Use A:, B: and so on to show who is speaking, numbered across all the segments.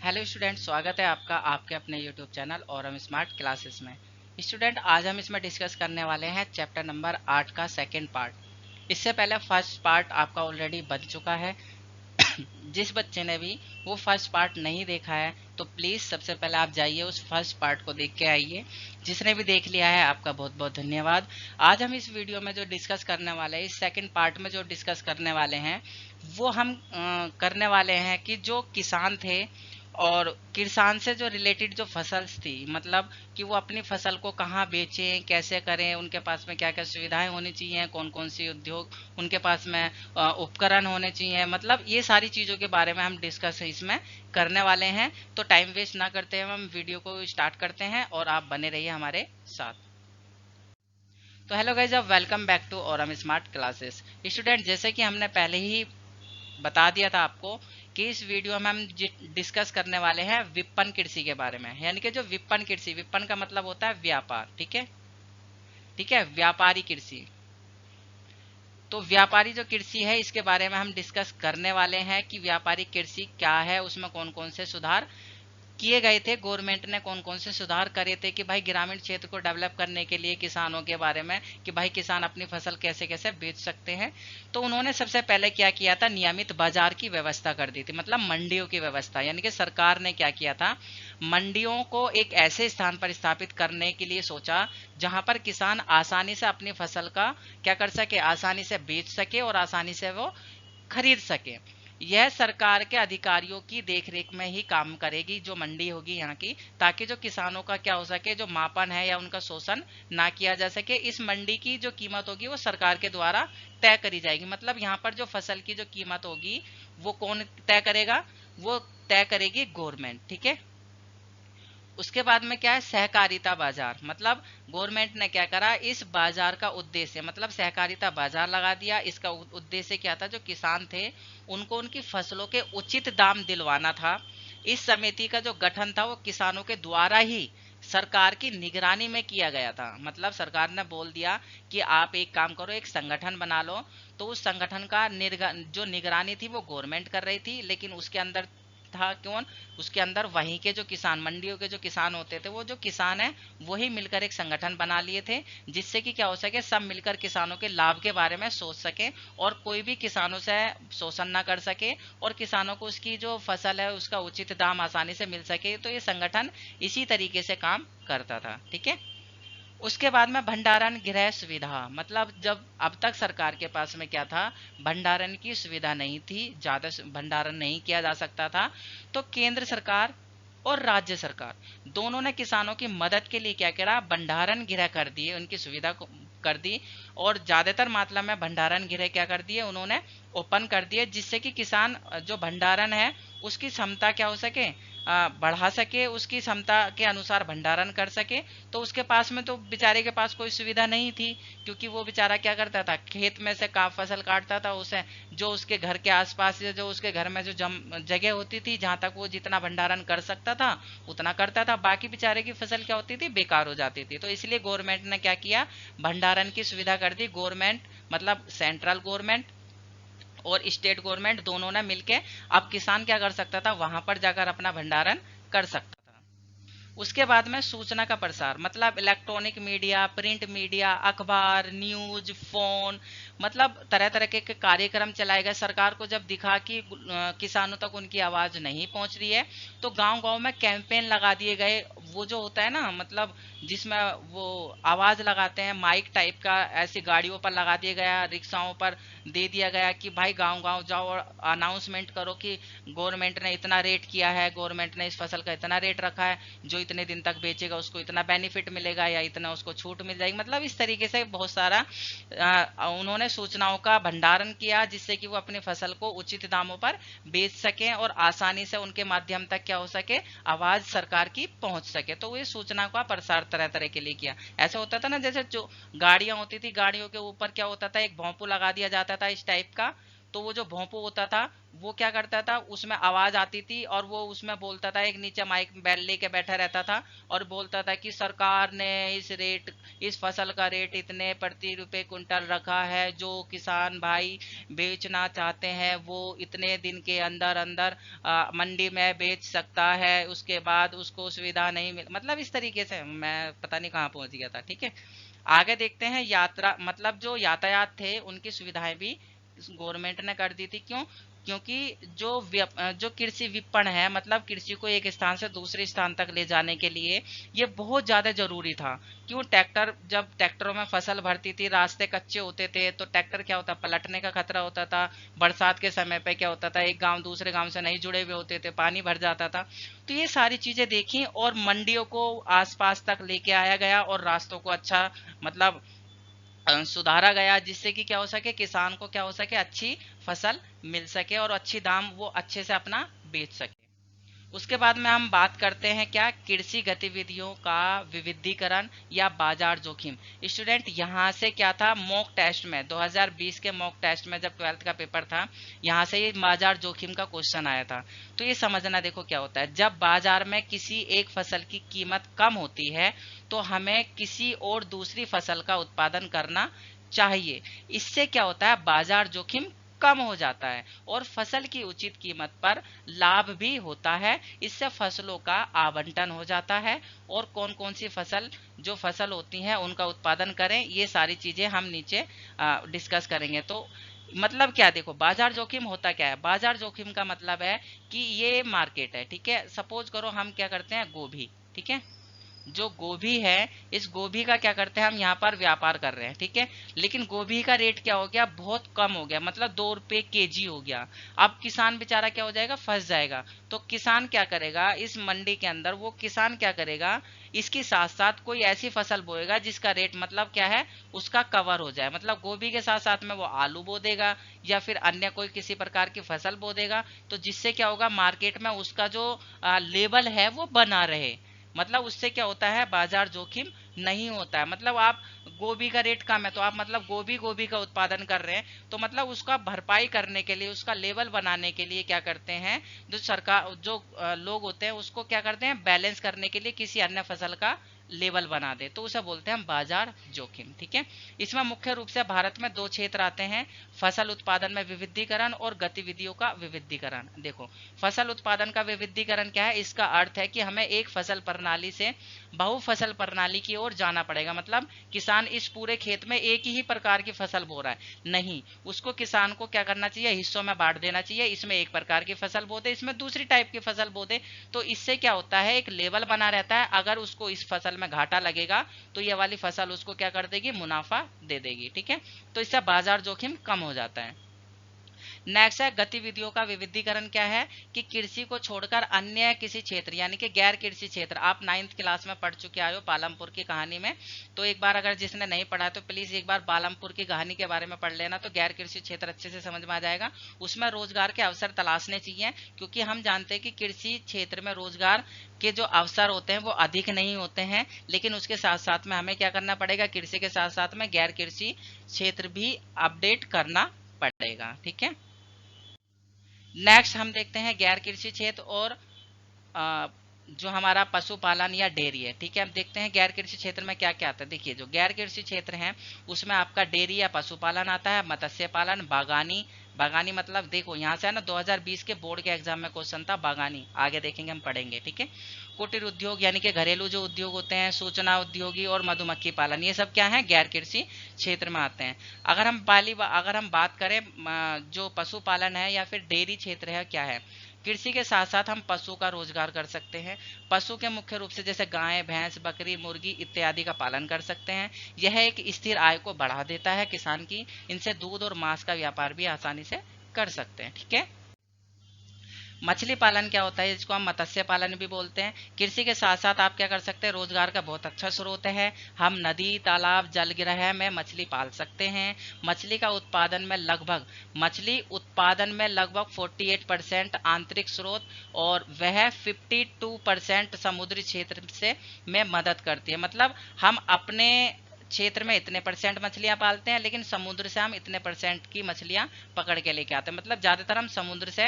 A: Hello student, स्वागत है आपका आपके अपने यूट्यूब चैनल और हम स्मार्ट क्लासेस में। स्टूडेंट, आज हम इसमें डिस्कस करने वाले हैं चैप्टर नंबर 8 का सेकंड पार्ट। इससे पहले फर्स्ट पार्ट आपका ऑलरेडी बन चुका है। जिस बच्चे ने भी वो फर्स्ट पार्ट नहीं देखा है तो प्लीज़ सबसे पहले आप जाइए उस फर्स्ट पार्ट को देख के आइए। जिसने भी देख लिया है आपका बहुत बहुत धन्यवाद। आज हम इस वीडियो में जो डिस्कस करने वाले हैं, इस सेकंड पार्ट में जो डिस्कस करने वाले हैं वो हम करने वाले हैं कि जो किसान थे और किसान से जो रिलेटेड जो फसल थी, मतलब कि वो अपनी फसल को कहाँ बेचें, कैसे करें, उनके पास में क्या क्या सुविधाएं होनी चाहिए, कौन कौन सी उद्योग उनके पास में उपकरण होने चाहिए, मतलब ये सारी चीज़ों के बारे में हम डिस्कस इसमें करने वाले हैं। तो टाइम वेस्ट ना करते हुए हम वीडियो को स्टार्ट करते हैं और आप बने रहिए हमारे साथ। तो हेलो गाइज, अब वेलकम बैक टू और हम स्मार्ट क्लासेस। स्टूडेंट, जैसे कि हमने पहले ही बता दिया था आपको कि इस वीडियो में हम डिस्कस करने वाले हैं विपणन कृषि के बारे में। यानी कि जो विपणन कृषि, विपणन का मतलब होता है व्यापार। ठीक है, ठीक है, व्यापारी कृषि। तो व्यापारी जो कृषि है इसके बारे में हम डिस्कस करने वाले हैं कि व्यापारी कृषि क्या है, उसमें कौन कौन से सुधार किए गए थे, गवर्नमेंट ने कौन कौन से सुधार करे थे कि भाई ग्रामीण क्षेत्र को डेवलप करने के लिए, किसानों के बारे में कि भाई किसान अपनी फसल कैसे कैसे बेच सकते हैं। तो उन्होंने सबसे पहले क्या किया था, नियमित बाजार की व्यवस्था कर दी थी, मतलब मंडियों की व्यवस्था। यानी कि सरकार ने क्या किया था, मंडियों को एक ऐसे स्थान पर स्थापित करने के लिए सोचा जहां पर किसान आसानी से अपनी फसल का क्या कर सके, आसानी से बेच सके और आसानी से वो खरीद सके। यह सरकार के अधिकारियों की देखरेख में ही काम करेगी, जो मंडी होगी यहाँ की, ताकि जो किसानों का क्या हो सके, जो मापन है या उनका शोषण ना किया जा सके। इस मंडी की जो कीमत होगी वो सरकार के द्वारा तय करी जाएगी। मतलब यहाँ पर जो फसल की जो कीमत होगी वो कौन तय करेगा, वो तय करेगी गवर्नमेंट। ठीक है। उसके बाद में क्या है, सहकारिता बाजार। मतलब गवर्नमेंट ने क्या करा, इस बाजार का उद्देश्य, मतलब सहकारिता बाजार लगा दिया। इसका उद्देश्य क्या था, जो किसान थे उनको उनकी फसलों के उचित दाम दिलवाना था। इस समिति का जो गठन था वो किसानों के द्वारा ही सरकार की निगरानी में किया गया था। मतलब सरकार ने बोल दिया कि आप एक काम करो, एक संगठन बना लो। तो उस संगठन का जो निगरानी थी वो गवर्नमेंट कर रही थी, लेकिन उसके अंदर था कौन, उसके अंदर वहीं के जो किसान, मंडियों के जो किसान होते थे, वो जो किसान है वही मिलकर एक संगठन बना लिए थे, जिससे कि क्या हो सके, सब मिलकर किसानों के लाभ के बारे में सोच सके और कोई भी किसानों से शोषण ना कर सके और किसानों को उसकी जो फसल है उसका उचित दाम आसानी से मिल सके। तो ये संगठन इसी तरीके से काम करता था। ठीक है। उसके बाद में भंडारण गृह सुविधा, मतलब जब अब तक सरकार के पास में क्या था, भंडारण की सुविधा नहीं थी, ज्यादा भंडारण नहीं किया जा सकता था। तो केंद्र सरकार और राज्य सरकार दोनों ने किसानों की मदद के लिए क्या करा, भंडारण गृह कर दिए, उनकी सुविधा को कर दी। और ज्यादातर मात्रा में भंडारण गृह क्या कर दिए उन्होंने, ओपन कर दिए, जिससे कि किसान जो भंडारण है उसकी क्षमता क्या हो सके, बढ़ा सके, उसकी क्षमता के अनुसार भंडारण कर सके। तो उसके पास में तो बेचारे के पास कोई सुविधा नहीं थी, क्योंकि वो बेचारा क्या करता था, खेत में से का फसल काटता था, उसे जो उसके घर के आसपास या जो उसके घर में जो जगह होती थी जहां तक वो जितना भंडारण कर सकता था उतना करता था, बाकी बेचारे की फसल क्या होती थी, बेकार हो जाती थी। तो इसलिए गवर्नमेंट ने क्या किया, भंडारण की सुविधा कर दी। गवर्नमेंट मतलब सेंट्रल गवर्नमेंट और स्टेट गवर्नमेंट दोनों ने मिलके अब किसान क्या कर सकता था, वहां पर जाकर अपना भंडारण कर सकता था। उसके बाद में सूचना का प्रसार, मतलब इलेक्ट्रॉनिक मीडिया, प्रिंट मीडिया, अखबार, न्यूज, फोन, मतलब तरह तरह के कार्यक्रम चलाए गए। सरकार को जब दिखा कि किसानों तक उनकी आवाज नहीं पहुंच रही है तो गांव गांव में कैंपेन लगा दिए गए। वो जो होता है ना, मतलब जिसमें वो आवाज लगाते हैं, माइक टाइप का, ऐसी गाड़ियों पर लगा दिया गया, रिक्शाओं पर दे दिया गया कि भाई गांव गांव जाओ और अनाउंसमेंट करो कि गवर्नमेंट ने इतना रेट किया है, गवर्नमेंट ने इस फसल का इतना रेट रखा है, जो इतने दिन तक बेचेगा उसको इतना बेनिफिट मिलेगा या इतना उसको छूट मिल जाएगी। मतलब इस तरीके से बहुत सारा उन्होंने सूचनाओं का भंडारण किया, जिससे कि वो अपनी फसल को उचित दामों पर बेच सकें और आसानी से उनके माध्यम तक क्या हो सके, आवाज सरकार की पहुंच सके। तो ये सूचना का प्रसार तरह तरह के लिए किया। ऐसा होता था ना, जैसे जो गाड़ियां होती थी, गाड़ियों के ऊपर क्या होता था, एक भोंपू लगा दिया जाता था इस टाइप का। तो वो जो भोंपू होता था वो क्या करता था, उसमें आवाज आती थी और वो उसमें बोलता था, एक नीचे माइक बैल लेके बैठा रहता था और बोलता था कि सरकार ने इस फसल का रेट इतने प्रति रुपए कुंटल रखा है, जो किसान भाई बेचना चाहते हैं वो इतने दिन के अंदर अंदर मंडी में बेच सकता है, उसके बाद उसको सुविधा नहीं मिल, मतलब इस तरीके से मैं पता नहीं कहाँ पहुंच गया था। ठीक है, आगे देखते हैं। यात्रा मतलब जो यातायात थे उनकी सुविधाएं भी गवर्नमेंट ने कर दी थी। क्यों? क्योंकि जो कृषि विपणन है, मतलब कृषि को एक स्थान से दूसरे स्थान तक ले जाने के लिए ये बहुत ज्यादा जरूरी था। क्यों? ट्रैक्टर, जब ट्रैक्टरों में फसल भरती थी, रास्ते कच्चे होते थे, तो ट्रैक्टर क्या होता, पलटने का खतरा होता था। बरसात के समय पे क्या होता था, एक गांव दूसरे गांव से नहीं जुड़े हुए होते थे, पानी भर जाता था। तो ये सारी चीजें देखी और मंडियों को आसपास तक लेके आया गया और रास्तों को अच्छा, मतलब सुधारा गया, जिससे कि क्या हो सके, किसान को क्या हो सके, अच्छी फसल मिल सके और अच्छी दाम वो अच्छे से अपना बेच सके। उसके बाद में हम बात करते हैं क्या, कृषि गतिविधियों का विविधीकरण या बाजार जोखिम। स्टूडेंट यहाँ से क्या था, मॉक टेस्ट में 2020 के मॉक टेस्ट में जब 12th का पेपर था, यहाँ से ये बाजार जोखिम का क्वेश्चन आया था। तो ये समझना, देखो क्या होता है, जब बाजार में किसी एक फसल की कीमत कम होती है तो हमें किसी और दूसरी फसल का उत्पादन करना चाहिए। इससे क्या होता है, बाजार जोखिम कम हो जाता है और फसल की उचित कीमत पर लाभ भी होता है। इससे फसलों का आवंटन हो जाता है और कौन कौन सी फसल, जो फसल होती हैं उनका उत्पादन करें, ये सारी चीजें हम नीचे डिस्कस करेंगे। तो मतलब क्या, देखो बाजार जोखिम होता क्या है, बाजार जोखिम का मतलब है कि ये मार्केट है, ठीक है, सपोज करो हम क्या करते हैं, गोभी, ठीक है, जो गोभी है, इस गोभी का क्या करते हैं हम, यहाँ पर व्यापार कर रहे हैं, ठीक है, लेकिन गोभी का रेट क्या हो गया, बहुत कम हो गया, मतलब 2 रुपए केजी हो गया। अब किसान बेचारा क्या हो जाएगा, फंस जाएगा। तो किसान क्या करेगा, इस मंडी के अंदर वो किसान क्या करेगा, इसके साथ साथ कोई ऐसी फसल बोएगा जिसका रेट मतलब क्या है, उसका कवर हो जाए, मतलब गोभी के साथ साथ में वो आलू बो देगा या फिर अन्य कोई किसी प्रकार की फसल बो देगा। तो जिससे क्या होगा, मार्केट में उसका जो लेवल है वो बना रहे, मतलब उससे क्या होता है, बाजार जोखिम नहीं होता है। मतलब आप, गोभी का रेट कम है तो आप मतलब गोभी गोभी का उत्पादन कर रहे हैं, तो मतलब उसका भरपाई करने के लिए, उसका लेवल बनाने के लिए क्या करते हैं, जो सरकार, जो लोग होते हैं उसको क्या करते हैं, बैलेंस करने के लिए किसी अन्य फसल का लेवल बना दे, तो उसे बोलते हैं हम बाजार जोखिम। ठीक है, इसमें मुख्य रूप से भारत में 2 क्षेत्र आते हैं, फसल उत्पादन में विविधीकरण और गतिविधियों का विविधीकरण। देखो, फसल उत्पादन का विविधीकरण क्या है, इसका अर्थ है कि हमें एक फसल प्रणाली से बहु फसल प्रणाली की ओर जाना पड़ेगा। मतलब किसान इस पूरे खेत में एक ही प्रकार की फसल बो रहा है, नहीं, उसको किसान को क्या करना चाहिए, हिस्सों में बांट देना चाहिए, इसमें एक प्रकार की फसल बो दे, इसमें दूसरी टाइप की फसल बो दे। तो इससे क्या होता है, एक लेवल बना रहता है, अगर उसको इस फसल में घाटा लगेगा तो ये वाली फसल उसको क्या कर देगी, मुनाफा दे देगी। ठीक है, तो इससे बाजार जोखिम कम हो जाता है। नेक्स्ट है गतिविधियों का विविधीकरण। क्या है कि कृषि को छोड़कर अन्य किसी क्षेत्र, यानी कि गैर कृषि क्षेत्र, आप 9th क्लास में पढ़ चुके आए हो पालमपुर की कहानी में, तो एक बार अगर जिसने नहीं पढ़ा तो प्लीज एक बार पालमपुर की कहानी के बारे में पढ़ लेना, तो गैर कृषि क्षेत्र अच्छे से समझ में आ जाएगा। उसमें रोजगार के अवसर तलाशने चाहिए, क्योंकि हम जानते हैं कि कृषि क्षेत्र में रोजगार के जो अवसर होते हैं वो अधिक नहीं होते हैं, लेकिन उसके साथ साथ में हमें क्या करना पड़ेगा, कृषि के साथ साथ में गैर कृषि क्षेत्र भी अपडेट करना पड़ेगा। ठीक है, नेक्स्ट हम देखते हैं गैर कृषि क्षेत्र और अ, जो हमारा पशुपालन या डेयरी है। ठीक है, अब देखते हैं गैर कृषि क्षेत्र में क्या क्या आता है। देखिए, जो गैर कृषि क्षेत्र है उसमें आपका डेयरी या पशुपालन आता है, मत्स्य पालन, बागानी। बागानी मतलब देखो यहाँ से है ना, 2020 के बोर्ड के एग्जाम में क्वेश्चन था बागानी, आगे देखेंगे हम पढ़ेंगे। ठीक है, कुटीर उद्योग यानी कि घरेलू जो उद्योग होते हैं, सूचना उद्योगी और मधुमक्खी पालन, ये सब क्या है, गैर कृषि क्षेत्र में आते हैं। अगर हम बात करें जो पशुपालन है या फिर डेयरी क्षेत्र है, क्या है, कृषि के साथ साथ हम पशु का रोजगार कर सकते हैं। पशु के मुख्य रूप से जैसे गाय, भैंस, बकरी, मुर्गी इत्यादि का पालन कर सकते हैं। यह एक स्थिर आय को बढ़ा देता है किसान की, इनसे दूध और मांस का व्यापार भी आसानी से कर सकते हैं। ठीक है, मछली पालन क्या होता है, जिसको हम मत्स्य पालन भी बोलते हैं। कृषि के साथ साथ आप क्या कर सकते हैं, रोजगार का बहुत अच्छा स्रोत है, हम नदी, तालाब, जलग्रह में मछली पाल सकते हैं। मछली उत्पादन में लगभग 48% आंतरिक स्रोत और वह 52% समुद्री क्षेत्र से में मदद करती है। मतलब हम अपने क्षेत्र में इतने % मछलियां पालते हैं, लेकिन समुद्र से हम इतने % की मछलियां पकड़ के लेके आते हैं। मतलब ज्यादातर हम समुद्र से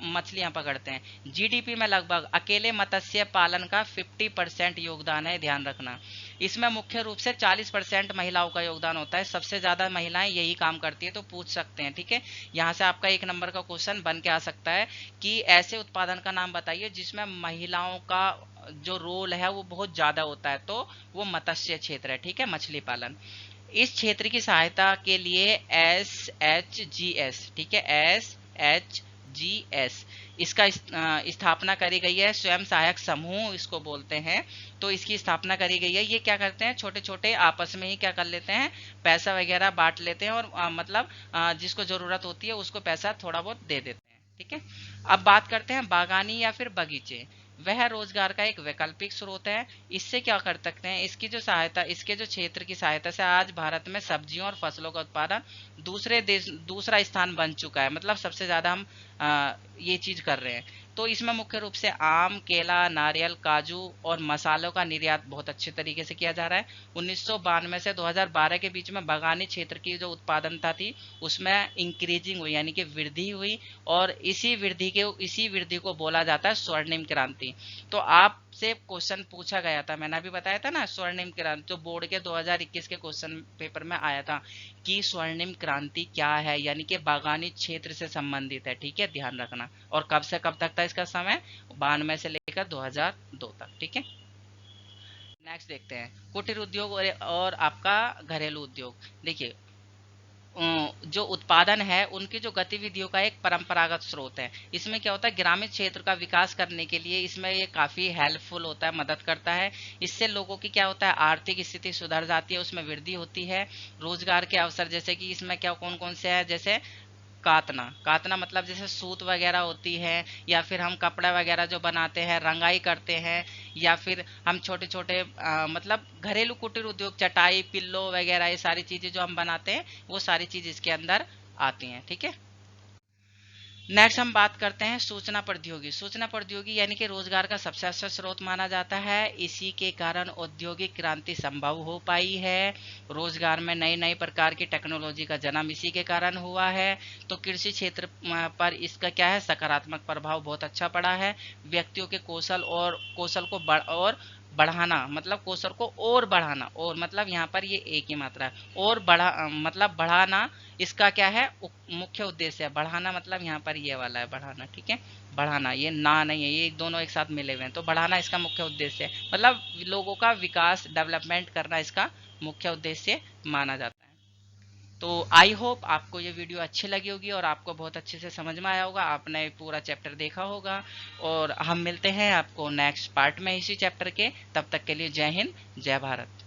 A: मछलियां पकड़ते हैं। जीडीपी में लगभग अकेले मत्स्य पालन का 50% योगदान है, ध्यान रखना। इसमें मुख्य रूप से 40% महिलाओं का योगदान होता है। सबसे ज्यादा महिलाएं यही काम करती है, तो पूछ सकते हैं, ठीक है। यहाँ से आपका 1 नंबर का क्वेश्चन बन के आ सकता है कि ऐसे उत्पादन का नाम बताइए जिसमें महिलाओं का जो रोल है वो बहुत ज्यादा होता है, तो वो मत्स्य क्षेत्र है, ठीक है, मछली पालन। इस क्षेत्र की सहायता के लिए SHGS, ठीक है, SHGS इसका स्थापना करी गई है। स्वयं सहायक समूह इसको बोलते हैं। तो इसकी स्थापना करी गई है। ये क्या करते हैं, छोटे छोटे आपस में ही क्या कर लेते हैं, पैसा वगैरह बांट लेते हैं, और मतलब जिसको जरूरत होती है उसको पैसा थोड़ा बहुत दे देते हैं, ठीक है। अब बात करते हैं बागानी या फिर बगीचे। वह रोजगार का एक वैकल्पिक स्रोत है। इससे क्या कर सकते हैं, इसकी जो सहायता, इसके जो क्षेत्र की सहायता से आज भारत में सब्जियों और फसलों का उत्पादन दूसरा स्थान बन चुका है। मतलब सबसे ज्यादा हम ये चीज कर रहे हैं। तो इसमें मुख्य रूप से आम, केला, नारियल, काजू और मसालों का निर्यात बहुत अच्छे तरीके से किया जा रहा है। 1992 से 2012 के बीच में बागानी क्षेत्र की जो उत्पादनता थी उसमें इंक्रीजिंग हुई, यानी कि वृद्धि हुई, और इसी वृद्धि को बोला जाता है स्वर्णिम क्रांति। तो आपसे क्वेश्चन पूछा गया था, मैंने अभी बताया था ना, स्वर्णिम क्रांति जो बोर्ड के 2021 के क्वेश्चन पेपर में आया था कि स्वर्णिम क्रांति क्या है, यानी कि बागानी क्षेत्र से संबंधित है, ठीक है, ध्यान रखना। और कब से कब तक था इसका समय, 92 से लेकर 2002 तक, ठीक है। नेक्स्ट देखते हैं कुटीर उद्योग और आपका घरेलू उद्योग। देखिए जो उत्पादन है उनकी जो गतिविधियों का एक परंपरागत स्रोत है। इसमें क्या होता है, ग्रामीण क्षेत्र का विकास करने के लिए इसमें ये काफी हेल्पफुल होता है, मदद करता है। इससे लोगों की क्या होता है, आर्थिक स्थिति सुधर जाती है, उसमें वृद्धि होती है। रोजगार के अवसर, जैसे कि इसमें क्या कौन कौन से है, जैसे कातना, कातना मतलब जैसे सूत वगैरह होती है, या फिर हम कपड़ा वगैरह जो बनाते हैं, रंगाई करते हैं, या फिर हम छोटे छोटे मतलब घरेलू कुटीर उद्योग, चटाई, पिल्लो वगैरह, ये सारी चीजें जो हम बनाते हैं वो सारी चीज इसके अंदर आती हैं, ठीक है। नेक्स्ट हम बात करते हैं सूचना प्रौद्योगिकी। सूचना प्रौद्योगिकी यानी कि रोजगार का सबसे अच्छा स्रोत माना जाता है। इसी के कारण औद्योगिक क्रांति संभव हो पाई है। रोजगार में नई नई प्रकार की टेक्नोलॉजी का जन्म इसी के कारण हुआ है। तो कृषि क्षेत्र पर इसका क्या है, सकारात्मक प्रभाव बहुत अच्छा पड़ा है। व्यक्तियों के कौशल को बढ़ाना, मतलब कौशल को और बढ़ाना, और मतलब यहाँ पर ये एक ही मात्रा है, और मतलब बढ़ाना, इसका क्या है, मुख्य उद्देश्य है। बढ़ाना मतलब यहाँ पर ये वाला है, बढ़ाना, ठीक है, बढ़ाना, ये ना नहीं है, ये दोनों एक साथ मिले हुए हैं। तो बढ़ाना इसका मुख्य उद्देश्य है, मतलब लोगों का विकास, डेवलपमेंट करना इसका मुख्य उद्देश्य माना जाता है। तो आई होप आपको ये वीडियो अच्छी लगी होगी और आपको बहुत अच्छे से समझ में आया होगा, आपने पूरा चैप्टर देखा होगा। और हम मिलते हैं आपको नेक्स्ट पार्ट में इसी चैप्टर के। तब तक के लिए जय हिंद, जय भारत।